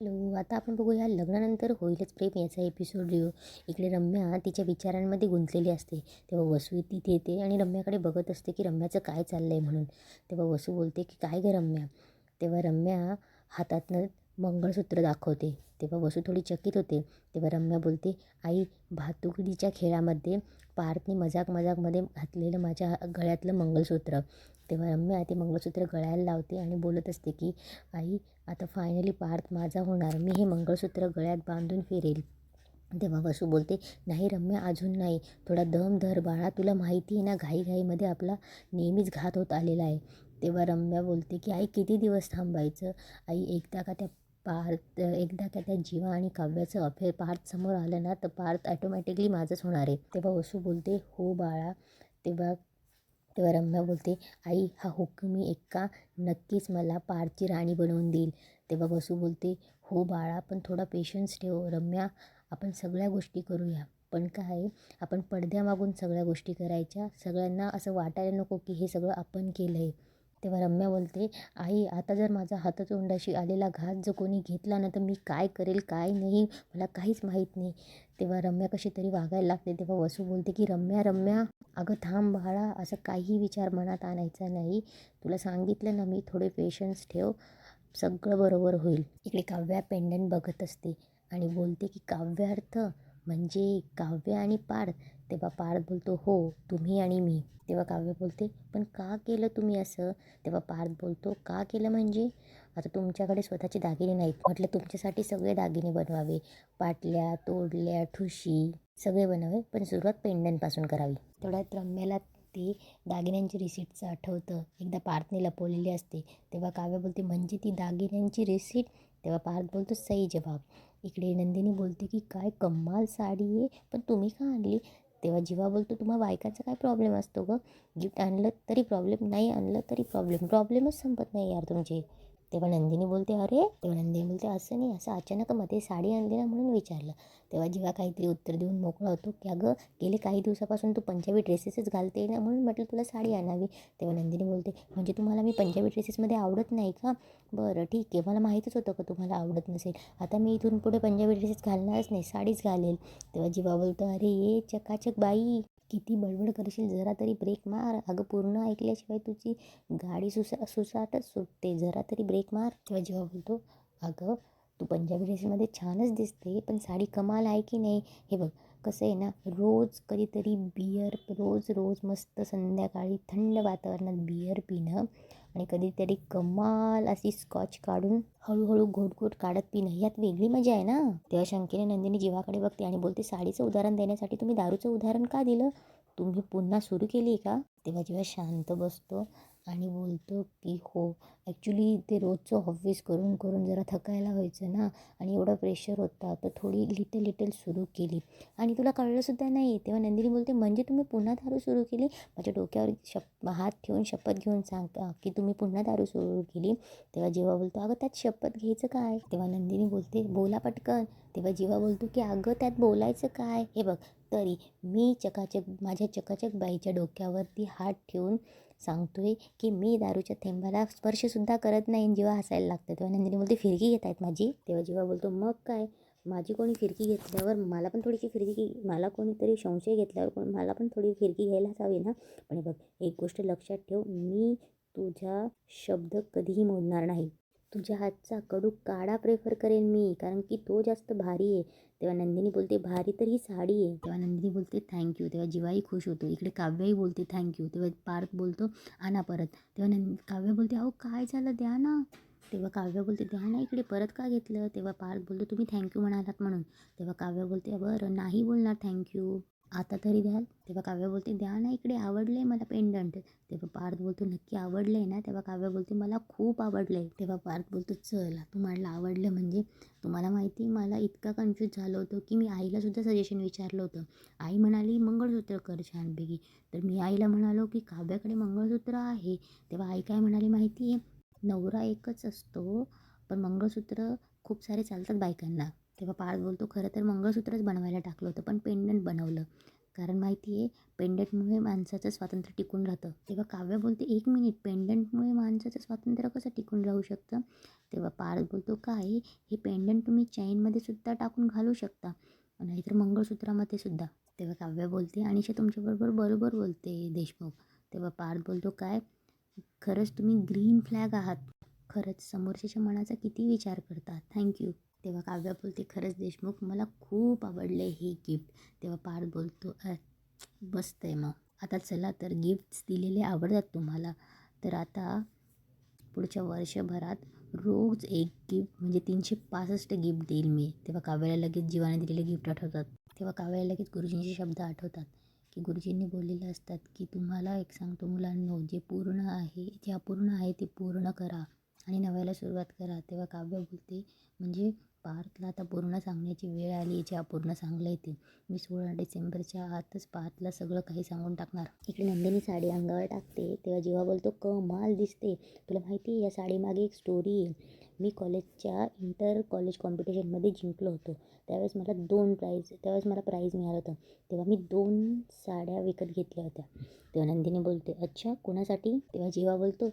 Hello, आता आपण बघूया लग्नानंतर होईलच प्रेम याचा एपिसोड रिव्ह्यू. इकडे रम्या तिच्या विचारांमध्ये गुंतलेली असते. तेव्हा वसू तिथे येते आणि रम्याकडे बघत असते की रम्याचं काय चाललं आहे म्हणून. तेव्हा वसू बोलते की काय गं रम्या. तेव्हा रम्या हातातनं मंगळसूत्र दाखवते. तेव्हा वसू थोडी चकित होते. तेव्हा रम्या बोलते, आई, भातुकलीच्या खेळामध्ये पार्थने मजाकमध्ये घातलेलं माझ्या गळ्यातलं मंगळसूत्र. तेव्हा रम्या ते मंगळसूत्र गळ्याला लावते आणि बोलत असते की आई, आता फायनली पार्थ माझा होणार. मी हे मंगळसूत्र गळ्यात बांधून फिरेल. तेव्हा वसू बोलते, नाही रम्या, अजून नाही. थोडा दम धर बाळा. तुला माहिती आहे ना, घाईघाईमध्ये आपला नेहमीच घात होत आलेला आहे. तेव्हा रम्या बोलते की आई, किती दिवस थांबायचं. आई, एकदा का त्या जीवा आणि काव्याचं अफेअर पार्थ समोर आलं ना, तर पार्थ ॲटोमॅटिकली माझंच होणार आहे. तेव्हा वसू बोलते, हो बाळा. तेव्हा तेव्हा रम्या बोलते, आई, हा हुकुमी एक्का नक्कीच मला पारची राणी बनवून देईल. तेव्हा वसू बोलते, हो बाळा, पण थोडा पेशन्स ठेव रम्या. आपण सगळ्या गोष्टी करूया, पण काय, आपण पडद्यामागून सगळ्या गोष्टी करायच्या. सगळ्यांना असं वाटायला नको की हे सगळं आपण केलं आहे. तेव्हा रम्या बोलते, आई, आता जर माझा हाततोंडाशी आलेला घात जर कोणी घेतला ना, तर मी काय करेल काय नाही मला काहीच माहीत नाही. तेव्हा रम्या कशी तरी वागायला लागते. तेव्हा वसू बोलते की रम्या रम्या, अगं थांब बाळा, असं काही विचार मनात आणायचा नाही. तुला सांगितलं ना मी, थोडे पेशन्स ठेव, सगळं बरोबर होईल. इकडे काव्या पेंडंट बघत असते आणि बोलते की काव्यार्थ म्हणजे काव्य आणि पार्थ. तेव्हा पार्थ बोलतो, हो, तुम्ही आणि मी. तेव्हा काव्य बोलते, पण का केलं तुम्ही असं. तेव्हा पार्थ बोलतो, का केलं म्हणजे, आता तुमच्याकडे स्वतःचे दागिने नाहीत, म्हटलं तुमच्यासाठी सगळे दागिने बनवावे. पाटल्या, तोडल्या, ठुशी सगळे बनवावे, पण सुरुवात पेंडंटपासून करावी. तेवढ्यात रम्याला ते दागिन्यांची रिसिप्टचं आठवतं. एकदा पार्थने लपवलेली असते. तेव्हा काव्य बोलते, म्हणजे ती दागिन्यांची रिसिट. तेव्हा पार्थ बोलतो, सही जवाब. इकडे नंदिनी बोलते की काय कमाल साडी आहे, पण तुम्ही का आणली. तेव्हा जीवा बोलतो, तुम्हा बायकांचा काय प्रॉब्लेम असतो गं. गिफ्ट आणलं तरी प्रॉब्लेम, नाही आणलं तरी प्रॉब्लेमच संपत नाही यार तुमचे. तेव्हा नंदिनी बोलते, असं नाही, असं अचानक मध्ये साडी आणली ना म्हणून विचारलं. तेव्हा जीवा काहीतरी उत्तर देऊन मोकळा होतो की अगं, गेले काही दिवसापासून तू पंजाबी ड्रेसेसच घालते ना, म्हणून म्हटलं तुला साडी आणावी. तेव्हा नंदिनी बोलते, म्हणजे तुम्हाला मी पंजाबी ड्रेसेसमध्ये आवडत नाही का. बरं ठीक आहे, मला माहीतच होतं का तुम्हाला आवडत नसेल. आता मी इथून पुढे पंजाबी ड्रेसेस घालणारच नाही, साडीच घालेल. तेव्हा जीवा बोलतो, अरे ये चकाचक बाई, किती बडबड करशील, जरा तरी ब्रेक मार. अगं पूर्ण ऐकल्याशिवाय तुझी गाडी सुसाटच सुटते, जरा तरी ब्रेक मार. तेव्हा जीवा बोलतो, अगं तू पंजाबी ड्रेसमध्ये छानच दिसते, पण साडी कमाल आहे की नाही. हे बघ, कसं आहे ना, रोज कधीतरी बियर, रोज रोज मस्त संध्याकाळी थंड वातावरणात बियर पिणं आणि कधीतरी कमाल अशी स्कॉच काढून हळूहळू घोट काढत पिणं, यात वेगळी मजा आहे ना. तेव्हा शंकेने नंदिनी जीवाकडे बघते आणि बोलते, साडीचं उदाहरण देण्यासाठी तुम्ही दारूचं उदाहरण का दिलं. तुम्ही पुन्हा सुरू केली का. तेव्हा जेव्हा शांत बसतो आणि बोलतो की हो, ॲक्च्युली ते रोजचं ऑफिस करून करून जरा थकायला व्हायचं ना, आणि एवढं प्रेशर होता, तर थोडी लिटल सुरू केली आणि तुला कळलंसुद्धा नाही. तेव्हा नंदिनी बोलते, म्हणजे तुम्ही पुन्हा दारू सुरू केली. माझ्या डोक्यावर हात ठेवून शपथ घेऊन सांगता की तुम्ही पुन्हा दारू सुरू केली. तेव्हा जीवा बोलतो, अगं त्यात शपथ घ्यायचं काय. तेव्हा नंदिनी बोलते, बोला पटकन. तेव्हा जीवा बोलतो की अगं त्यात बोलायचं काय. हे बघ, तरी मी माझ्या चकाचक बाईच्या डोक्यावरती हात ठेवून सांगतोय की मी दारूच्या थेंबाला स्पर्शसुद्धा करत नाही. जेव्हा हसायला लागतं तेव्हा नंदिनी बोलते, फिरकी घेत आहेत माझी. तेव्हा जेव्हा बोलतो, मग काय, माझी कोणी फिरकी घेतल्यावर मला पण थोडीशी फिरकी, मला कोणीतरी संशय घेतल्यावर मला पण थोडी फिरकी घ्यायलाच हवी ना. पण बघ, एक गोष्ट लक्षात ठेव, मी तुझा शब्द कधीही मोडणार नाही. तुझ्या हातचा कडू काढा प्रेफर करेन मी, कारण की तो जास्त भारी आहे. तेव्हा नंदिनी बोलते, भारी तर ही साडी आहे. तेव्हा नंदिनी बोलते, थँक्यू. तेव्हा जीवाही खुश होतो. इकडे काव्याही बोलते थँक्यू. तेव्हा पार्थ बोलतो, आणा परत. तेव्हा काव्य बोलते, अहो काय झालं, द्या ना. तेव्हा काव्य बोलते, द्या ना इकडे, परत का घेतलं. तेव्हा पार्थ बोलतो, तुम्ही थँक्यू म्हणालात म्हणून. तेव्हा काव्य बोलते, बरं नाही बोलणार थँक्यू, आता तरी द्याल. तेव्हा काव्य बोलते, द्या ना इकडे, आवडले मला पेंडंट. तेव्हा पार्थ बोलतो, नक्की आवडलं आहे ना. तेव्हा काव्य बोलते, मला खूप आवडलं आहे. तेव्हा पार्थ बोलतो, चला तुम्हाला आवडलं म्हणजे. तुम्हाला माहिती, मला इतका कन्फ्यूज झालं होतं की मी आईलासुद्धा सजेशन विचारलं होतं. आई म्हणाली मंगळसूत्र कर छानपैकी, तर मी आईला म्हणालो की काव्याकडे मंगळसूत्र आहे. तेव्हा आई काय म्हणाली माहिती आहे, नवरा एकच असतो, पण मंगळसूत्र खूप सारे चालतात बायकांना. तेव्हा पार्थ बोलतो, खरं तर मंगळसूत्रच बनवायला टाकलं होतं, पण पेंडंट बनवलं. कारण माहिती आहे पेंडंटमुळे माणसाचं स्वातंत्र्य टिकून राहतं. तेव्हा काव्य बोलते 1 मिनिट, पेंडंटमुळे माणसाचं स्वातंत्र्य कसं टिकून राहू शकतं? तेव्हा पार्थ बोलतो काय हे पेंडंट तुम्ही चैनमध्ये सुद्धा टाकून घालू शकता, नाहीतर मंगळसूत्रामध्ये सुद्धा. तेव्हा काव्य बोलते अनिशा तुमच्याबरोबर बरोबर बोलते देशमुख. तेव्हा पार्थ बोलतो काय खरंच तुम्ही ग्रीन फ्लॅग आहात. खरंच समोरच्याच्या मनाचा किती विचार करता. थँक्यू. तेव्हा काव्या बोलते खरंच देशमुख मला खूप आवडले हे गिफ्ट. तेव्हा पार्थ बोलतो मस्त आहे मग. आता चला तर गिफ्ट्स दिलेले आवडतात तुम्हाला, तर आता पुढच्या वर्षभरात रोज एक गिफ्ट म्हणजे 365 गिफ्ट देईल मी. तेव्हा काव्याला लगेच जीवाने दिलेले गिफ्ट आठवतात. तेव्हा काव्याला लगेच गुरुजींचे शब्द आठवतात की गुरुजींनी बोललेले असतात की तुम्हाला एक सांगतो मुलांनो, जे पूर्ण आहे जे अपूर्ण आहे ते पूर्ण करा आणि नव्याला सुरुवात करा. तेव्हा काव्य बोलते म्हणजे पार्थला आता पूर्ण सांगण्याची वेळ आली, जे अपूर्ण सांगलं आहे ते. मी 16 डिसेंबरच्या आतच पार्थला सगळं काही सांगून टाकणार. इकडे नंदिनी साडी अंगावर टाकते तेव्हा जीवा बोलतो कमाल दिसते. तुला माहिती आहे या साडीमागे एक स्टोरी आहे. मी कॉलेजच्या इंटर कॉलेज कॉम्पिटिशनमध्ये जिंकलो होतो. त्यावेळेस मला 2 प्राईज त्यावेळेस मला प्राईज मिळालं होतं. तेव्हा मी 2 साड्या विकत घेतल्या होत्या. तेव्हा नंदिनी बोलते अच्छा कोणासाठी? तेव्हा जीवा बोलतो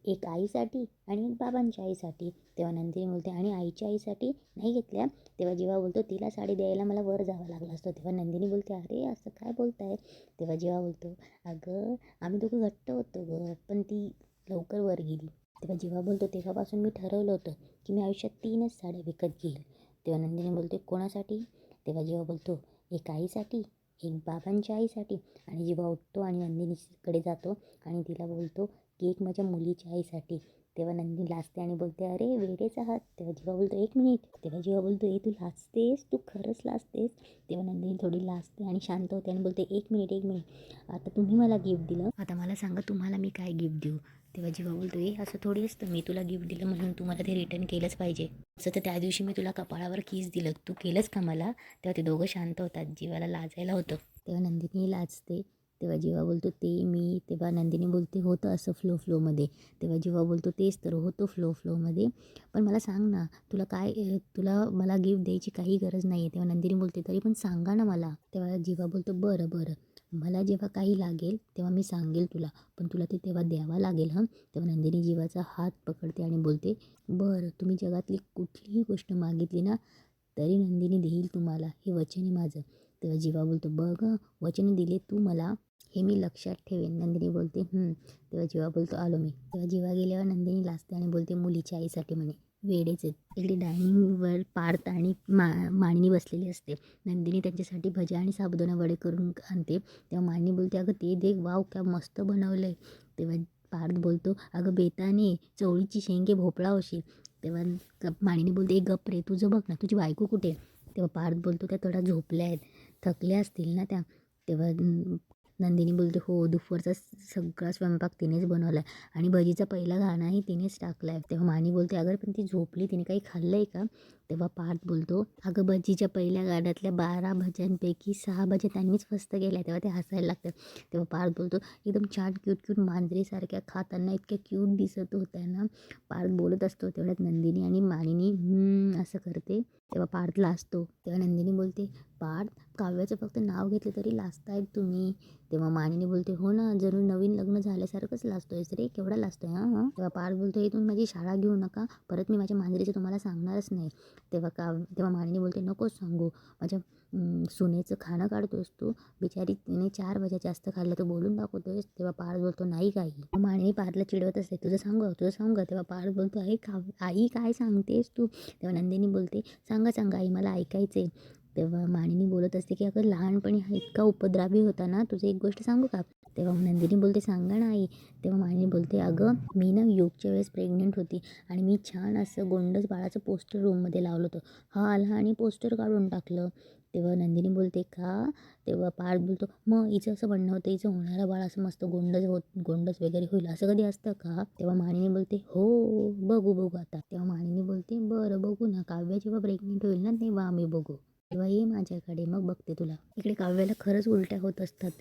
एक आईसाठी आणि एक बाबांच्या आईसाठी. तेव्हा नंदिनी बोलते आणि आईच्या आईसाठी नाही घेतल्या. तेव्हा जीवा बोलतो तिला साडी द्यायला मला वर जावं लागलं असतं. तेव्हा नंदिनी बोलते अरे असं काय बोलताय? तेव्हा जीवा बोलतो अगं आम्ही दोघं घट्ट होतो गं, पण ती लवकर वर गेली. तेव्हा जीवा बोलतो तेव्हापासून मी ठरवलं होतं की मी आयुष्यात 3च साड्या विकत घेईल. तेव्हा नंदिनी बोलते कोणासाठी? तेव्हा जीवा बोलतो एक आईसाठी, एक बाबांच्या आईसाठी. आणि जीवा उठतो आणि नंदिनीकडे जातो आणि तिला बोलतो की एक माझ्या मुलीच्या आईसाठी. तेव्हा नंदिनी लाजते आणि बोलते अरे वेडेच आहात. तेव्हा जीवा बोलतो 1 मिनिट. तेव्हा जीवा बोलतो तू लाजतेस, तू खरंच लाजतेस. तेव्हा नंदिनी थोडी लाजते आणि शांत होते आणि बोलते 1 मिनिट 1 मिनिट, आता तुम्ही मला गिफ्ट दिलं, आता मला सांगा तुम्हाला मी काय गिफ्ट देऊ. तेव्हा जीवा बोलतो असं थोडी असतं, मी तुला गिफ्ट दिलं म्हणून तू मला ते रिटर्न केलंच पाहिजे. असं तर त्या दिवशी मी तुला कपाळावर किस दिलं, तू केलंच का मला? तेव्हा ते दोघं शांत होतात. जीवाला लाजायला होतं. तेव्हा नंदिनी लाजते. तेव्हा जीवा बोलतो ते मी. तेव्हा नंदिनी बोलते होतं असं फ्लोमध्ये. तेव्हा जीवा बोलतो तेच तर होतो फ्लोमध्ये. पण मला सांग ना तुला मला गिफ्ट द्यायची काही गरज नाही आहे. तेव्हा नंदिनी बोलते तरी पण सांगा ना मला. तेव्हा जीवा बोलतो बरं मला जेव्हा काही लागेल तेव्हा मी सांगेल तुला, पण तुला ते तेव्हा द्यावा लागेल हं. तेव्हा नंदिनी जीवाचा हात पकडते आणि बोलते बरं तुम्ही जगातली कुठलीही गोष्ट मागितली ना तरी नंदिनी देईल तुम्हाला, हे वचन आहे माझं. तेव्हा जीवा बोलतो बघ वचन दिले तू मला, हे मी लक्षात ठेवेन. नंदिनी बोलते तेव्हा जीवा बोलतो आलो मी. तेव्हा जीवा गेल्यावर नंदिनी लाजते आणि बोलते मुलीच्या आईसाठी म्हणे. वेडेच आहेत. इकडे डायनिंगवर पार्थ आणि मानिनी बसलेली असते. नंदिनी त्यांच्यासाठी भजी आणि साबुदाणा वडे करून आणते. तेव्हा मानिनी बोलते अगं ते देख वाव क्या मस्त बनवलं आहे. तेव्हा पार्थ बोलतो अगं बेताने चवळीची शेंगे भोपळा होशी. तेव्हा मानिनी बोलते एक गप रे, तुझं बघ ना तुझी बायको कुठे? तेव्हा पार्थ बोलतो त्या थोड्या झोपल्या आहेत, थकल्या असतील ना त्या. तेव्हा नंदिनी बोलते हो दुपारचा सगळा स्वयंपाक तिनेच बनवला आहे आणि भजीचा पहिला घाणाही तिनेच टाकला आहे. तेव्हा मानी बोलते अगं पण ती झोपली, तिने काही खाल्लं आहे का? तेव्हा पार्थ बोलतो अगं भजीच्या पहिल्या गाड्यातल्या 12 भज्यांपैकी 6 भज्या त्यांनीच फस्त केल्या. तेव्हा ते हसायला लागतात. तेव्हा पार्थ बोलतो एकदम छान क्यूट मांजरीसारख्या खाताना इतक्या क्यूट दिसत होत्या ना. पार्थ बोलत असतो तेवढ्यात नंदिनी आणि मानिनी असं करते. तेव्हा पार्थ लाजतो. तेव्हा नंदिनी बोलते पार्थ काव्याचं फक्त नाव घेतलं तरी लाजतायत तुम्ही. तेव्हा मानिनी बोलते हो ना जरूर नवीन लग्न झाल्यासारखंच लाजतोयस रे, केवढा लाजतोय हां. तेव्हा पार्थ बोलतो इथून माझी शाळा घेऊ नका, परत मी माझ्या मांजरीचं तुम्हाला सांगणारच नाही. तेव्हा मानिनी बोलते नकोच सांगू, माझ्या सुनेचं खाणं काढतोयस तू, बिचारी तिने 4 भज्या जास्त खाल्लं तर बोलून दाखवतोयस. तेव्हा पार्थ बोलतो नाही काही. मानिनी पार्थला चिडवत असते तुझं सांग. तेव्हा पार्थ बोलतो आई काय सांगतेस तू? तेव्हा नंदिनी बोलते सांगा आई मला ऐकायचे. तेव्हा मानिनी बोलत असते की अगं लहानपणी हा इतका उपद्रवी होता ना, तुझं एक गोष्ट सांगू का? तेव्हा नंदिनी बोलते सांगा ना आई. तेव्हा मानिनी बोलते अगं मी ना योगच्या वेळेस प्रेग्नंट होती आणि मी छान असं गोंडस बाळाचं पोस्टर रूममध्ये लावलं होतं. हा आला आणि पोस्टर काढून टाकलं. तेव्हा नंदिनी बोलते का? तेव्हा पार्थ बोलतो मग हिचं असं म्हणणं होतं हिचं होणारं बाळ असं मस्त गोंडस वगैरे होईल, असं कधी असतं का? तेव्हा मानिनी बोलते हो बघू आता. तेव्हा मानिनी बोलते बरं बघू ना, काव्या जेव्हा प्रेग्नेंट होईल ना तेव्हा आम्ही बघू, तेव्हा ये माझ्याकडे मग बघते तुला. इकडे काव्याला खरंच उलट्या होत असतात.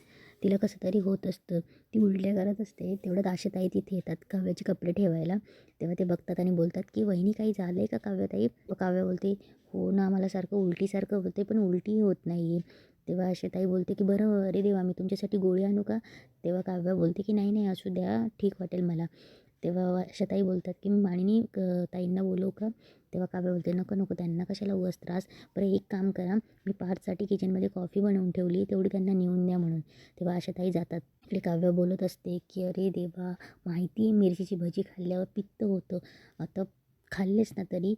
तिला कसं तरी होत असतं. ती उलट्या करत असते. तेवढ्यात आशाताई तिथे येतात काव्याचे कपडे ठेवायला. तेव्हा ते बघतात आणि बोलतात की "वहिनी काही झालं आहे का काव्याताई?" काव्या बोलते "हो ना, मला सारखं उलटीसारखं होते पण उलटी होत नाही आहे." तेव्हा आशाताई बोलते की "बरं, अरे देवा, मी तुमच्यासाठी गोळी आणू का?" तेव्हा काव्या बोलते की "नाही नाही, असू द्या, ठीक वाटेल मला." तेव्हा आशाताई बोलतात की "मी मानिनी ताईंना बोलवू का?" तेव्हा काव्या बोलते "नको नको, त्यांना कशाला उगाच त्रास. बरं एक काम करा, मी पार्थसाठी किचनमध्ये कॉफी बनवून ठेवली, तेवढी त्यांना नेऊन द्या म्हणून." तेव्हा आशाताई जातात. इकडे काव्य बोलत असते की "अरे देवा, माहिती आहे मिरचीची भजी खाल्ल्यावर पित्त होतं. आता खाल्लेच ना तरी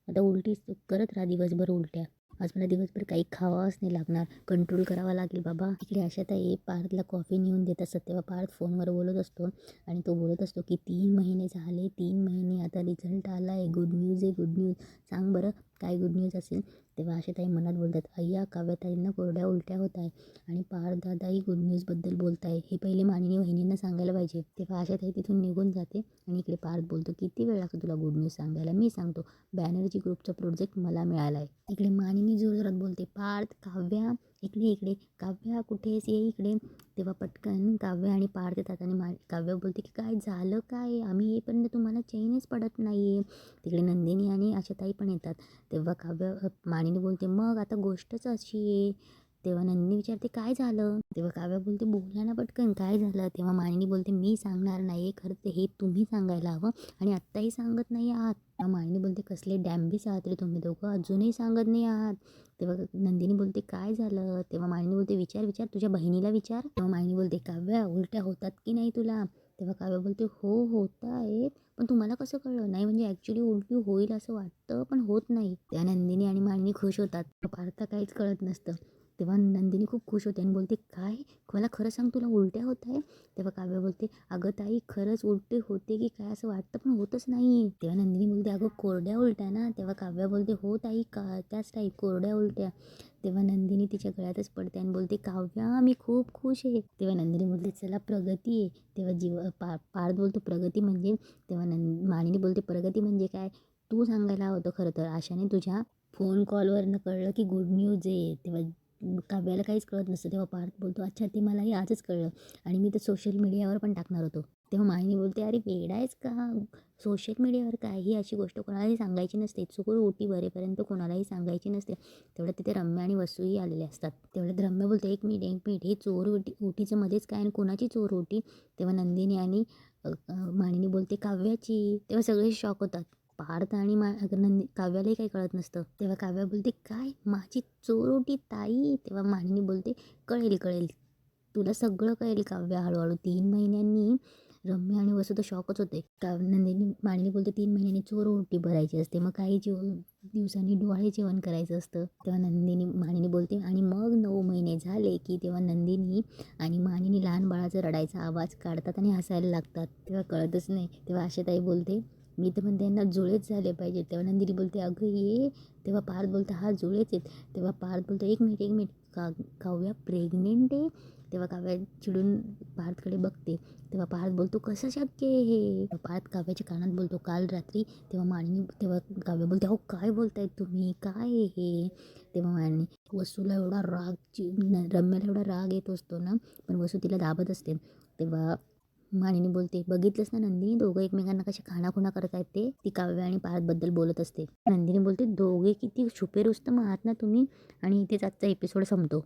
आता उलटी करत राहा दिवसभर उलट्या. आज मला दिवसभर काही खावाच नाही लागणार, कंट्रोल करावा लागेल बाबा." इकडे आशाताई पार्थला कॉफी नेऊन देत असतात. तेव्हा पार्थ फोनवर बोलत असतो आणि तो बोलत असतो की 3 महिने झाले, 3 महिने, आता रिझल्ट आला आहे, गुड न्यूज आहे, गुड न्यूज. सांग बरं काय गुड न्यूज असेल. तेव्हा आशाताई मनात बोलतात अय्या काव्याताईंना कोरड्या उलट्या होत आहे आणि पार्थ दादाही गुड न्यूजबद्दल बोलत आहे, हे पहिले मानिनी वहिनींना सांगायला पाहिजे. तेव्हा आशाताई तिथून निघून जाते आणि इकडे पार्थ बोलतो किती वेळ लागतो तुला गुड न्यूज सांगायला, मी सांगतो, बॅनर्जी ग्रुपचा प्रोजेक्ट मला मिळाला आहे. इकडे मानिनी जोरजोरात बोलते पार्थ, काव्या इकडे इकडे, काव्या कुठेस, ये इकडे. तेव्हा पटकन काव्य आणि पार्थ येतात आणि काव्य बोलते की काय झालं काय, आम्ही येईपर्यंत तुम्हाला चैनच पडत नाही आहे. तिकडे नंदिनी आणि आशाताई पण येतात. तेव्हा काव्य मानिनी बोलते मग आता गोष्टच अशी आहे. तेव्हा नंदिनी विचारते काय झालं. तेव्हा काव्य बोलते बोला ना पटकन काय झालं. तेव्हा मानिनी बोलते मी सांगणार नाही, खरं तर हे तुम्ही सांगायला हवं आणि आत्ताही सांगत नाही आहात. मानिनी बोलते कसले डॅम्बिस आहात रे तुम्ही दोघं, अजूनही सांगत नाही आहात. तेव्हा नंदिनी बोलते काय झालं. तेव्हा मानिनी बोलते विचार विचार, तुझ्या बहिणीला विचार. तेव्हा मानिनी बोलते काव्या उलट्या होतात की नाही तुला. तेव्हा काव्य बोलते हो होत आहे, पण तुम्हाला कसं कळलं. नाही म्हणजे ॲक्च्युली उलटी होईल असं वाटतं पण होत नाही. त्या नंदिनी आणि मानिनी खुश होतात. पार्थ काहीच कळत नसतं. तेव्हा नंदिनी खूप खुश होते आणि बोलते काय, मला खरं सांग तुला उलट्या होत आहे. तेव्हा काव्य बोलते अगं ताई खरंच उलटे होते की काय असं वाटतं पण होतच नाही. तेव्हा नंदिनी बोलते अगं कोरड्या उलट्या ना. तेव्हा काव्य बोलते हो ताई का त्याच टाईप कोरड्या उलट्या. तेव्हा नंदिनी तिच्या गळ्यातच पडते आणि बोलते काव्या मी खूप खुश आहे. तेव्हा नंदिनी बोलते चला प्रगती आहे. तेव्हा पार्थ बोलतो प्रगती म्हणजे. तेव्हा मानिनी बोलते प्रगती म्हणजे काय, तू सांगायला हवं होतं खरं तर, आशाने तुझ्या फोन कॉलवरनं कळलं की गुड न्यूज आहे. तेव्हा काव्याला काहीच कळत नसतं. तेव्हा पार्थ बोलतो अच्छा ते मलाही आजच कळलं आणि मी तर सोशल मीडियावर पण टाकणार होतो. तेव्हा मानिनी बोलते अरे वेडा आहेस का, सोशल मीडियावर काय, ही अशी गोष्ट कोणालाही सांगायची नसते, चुकून ओटी भरेपर्यंत कोणालाही सांगायची नसते. तेवढ्यात तिथे रम्या आणि वसूही आलेले असतात. तेवढ्यात रम्या बोलते एक मिनिट ही चोर ओटीचं मध्येच काय आणि कोणाची चोर ओटी. तेव्हा नंदिनी आणि मानिनी बोलते काव्याची. तेव्हा सगळे शॉक होतात. पार्थ आणि काव्यालाही काही कळत नसतं. तेव्हा काव्या बोलते काय माझी चोर ओटी ताई. तेव्हा मानिनी बोलते कळेल कळेल, तुला सगळं कळेल काव्या हळूहळू. 3 महिन्यांनी रम्या आणि वसू तर शॉकच होते. नंदिनी मानिनी बोलते 3 महिन्यांनी चोर ओटी भरायची असते, मग काही दिवसांनी डोहाळे जेवण करायचं असतं. तेव्हा मानिनी बोलते आणि मग 9 महिने झाले की तेव्हा नंदिनी आणि मानिनी लहान बाळाचा रडायचा आवाज काढतात आणि हसायला लागतात. तेव्हा कळतच नाही. तेव्हा आशाताई बोलते मी तर म्हणते यांना जुळेच झाले पाहिजे. तेव्हा नंदिनी बोलते अगं ये. तेव्हा पार्थ बोलतो हा जुळेच आहेत. तेव्हा पार्थ बोलतो एक मिनिट काव्या प्रेग्नेंट आहे. तेव्हा काव्या चिडून पार्थकडे बघते. तेव्हा पार्थ बोलतो कसं शक्य आहे हे. पार्थ काव्याच्या कानात बोलतो काल रात्री. तेव्हा काव्य बोलते अहो काय बोलतायत तुम्ही, काय आहे हे. तेव्हा मानिनी वसूला एवढा रम्याला एवढा राग येत असतो ना, पण वसू तिला दाबत असते. तेव्हा मानिनी बोलते बघितलंस ना नंदिनी, दोघं एकमेकांना कसे खाणाखुणा करत आहेत ते. ती काव्य आणि पार्थबद्दल बोलत असते. नंदिनी बोलते दोघे किती छुपे रुस्तम आहात ना तुम्ही. आणि इथेच आजचा एपिसोड संपतो.